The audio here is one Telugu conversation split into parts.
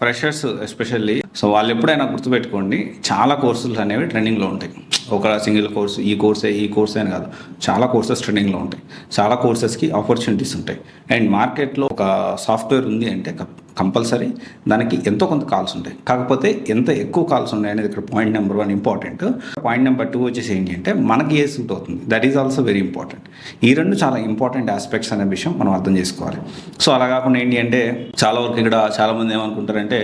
ఫ్రెషర్స్ ఎస్పెషల్లీ సో వాళ్ళు ఎప్పుడైనా గుర్తుపెట్టుకోండి, చాలా కోర్సులు అనేవి ట్రెండింగ్లో ఉంటాయి. ఒక సింగిల్ కోర్సు ఈ కోర్సే అని కాదు, చాలా కోర్సెస్ ట్రెండింగ్లో ఉంటాయి. చాలా కోర్సెస్కి ఆపర్చునిటీస్ ఉంటాయి. అండ్ మార్కెట్లో ఒక సాఫ్ట్వేర్ ఉంది అంటే కంపల్సరీ దానికి ఎంతో కొంత కాల్స్ ఉంటాయి. కాకపోతే ఎంత ఎక్కువ కాల్స్ ఉన్నాయి అనేది ఇక్కడ point number 1 important. Point number 2 వచ్చేసి ఏంటి అంటే మనకి ఏ సూట్ అవుతుంది, that is also very important. ఈ రెండు చాలా ఇంపార్టెంట్ ఆస్పెక్ట్స్ అనే విషయం మనం అర్థం చేసుకోవాలి. సో అలా కాకుండా ఏంటి అంటే చాలా వరకు ఇక్కడ చాలామంది ఏమనుకుంటారంటే,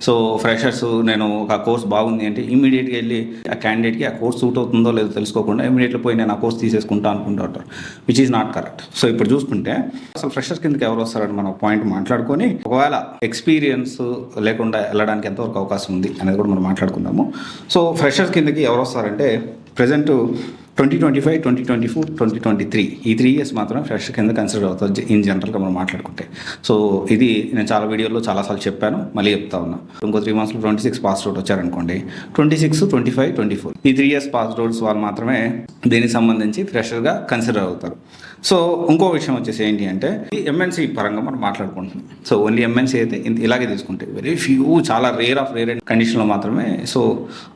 సో ఫ్రెషర్స్ నేను ఒక కోర్స్ బాగుంది అంటే ఇమీడియట్గా వెళ్ళి ఆ క్యాండిడేట్కి ఆ కోర్స్ సూట్ అవుతుందో లేదో తెలుసుకోకుండా ఇమీడియట్గా పోయి నేను ఆ కోర్స్ తీసేసుకుంటా అనుకుంటారు, which is not correct. So ఇప్పుడు చూసుకుంటే అసలు ఫ్రెషర్స్ కిందకి ఎవరు వస్తారని మనం పాయింట్ మాట్లాడుకొని, ఒకవేళ ఎక్స్పీరియన్స్ లేకుండా వెళ్ళడానికి ఎంతవరకు అవకాశం ఉంది అనేది కూడా మనం మాట్లాడుకుందాము. సో ఫ్రెషర్స్ కిందకి ఎవరు వస్తారంటే ప్రజెంట్ 2025, 2024, 2023 ఈ 3 years మాత్రమే ఫ్రెషర్ కింద కన్సిడర్ అవుతుంది ఇన్ జనరల్గా మనం మాట్లాడుకుంటే. సో ఇది నేను చాలా వీడియోలో చాలాసార్లు చెప్పాను, మళ్ళీ చెప్తా ఉన్నా. ఇంకో 3 monthsలో 26 పాస్ అవుట్ వచ్చారనుకోండి, 26, 25, 24 ఈ 3 years పాస్ అవుట్స్ వాళ్ళు మాత్రమే దీనికి సంబంధించి ఫ్రెషర్గా కన్సిడర్ అవుతారు. సో ఇంకో విషయం వచ్చేసి ఏంటి అంటే ఈ ఎంఎన్సీ పరంగా మనం మాట్లాడుకుంటున్నాం. సో ఓన్లీ ఎంఎన్సీ అయితే ఇలాగే తీసుకుంటే వెరీ ఫ్యూ, చాలా రేర్ కండిషన్లో మాత్రమే సో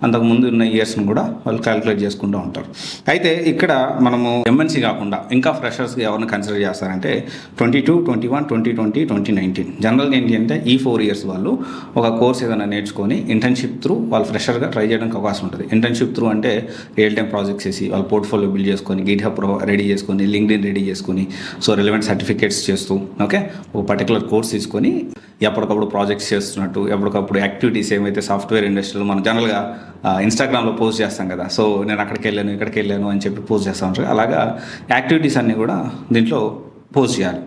అంతకుముందు ఉన్న ఇయర్స్ని కూడా వాళ్ళు క్యాలిక్యులేట్ చేసుకుంటూ ఉంటారు. అయితే ఇక్కడ మనము ఎంఎన్సీ కాకుండా ఇంకా ఫ్రెషర్స్గా ఎవరిని కన్సిడర్ చేస్తారంటే 22, 21, 2020, 2019 జనరల్గా ఏంటి అంటే ఈ 4 years వాళ్ళు ఒక కోర్స్ ఏదైనా నేర్చుకొని ఇంటర్న్షిప్ త్రూ వాళ్ళు ఫ్రెషర్గా ట్రై చేయడానికి అవకాశం ఉంటుంది. ఇంటర్న్షిప్ త్రూ అంటే రియల్ టైం ప్రాజెక్ట్స్ చేసి వాళ్ళ పోర్ట్ఫోలియో బిల్డ్ చేసుకొని, గిట్హబ్ రెడీ చేసుకొని, లింక్డ్ఇన్ రెడీ చేసుకొని, సో రిలవెంట్ సర్టిఫికేట్స్ చేస్తూ ఓకే ఒక పర్టికులర్ కోర్స్ తీసుకొని ఎప్పటికప్పుడు ప్రాజెక్ట్స్ చేస్తున్నట్టు, ఎప్పటికప్పుడు యాక్టివిటీస్ ఏమైతే సాఫ్ట్వేర్ ఇండస్ట్రీలో మనం జనరల్గా ఇన్స్టాగ్రామ్లో పోస్ట్ చేస్తాం కదా, సో నేను అక్కడికి వెళ్ళాను ఇక్కడికి వెళ్ళాను అని చెప్పి పోస్ట్ చేస్తూ ఉంటారు. అలాగా యాక్టివిటీస్ అన్నీ కూడా దీంట్లో పోస్ట్ చేయాలి.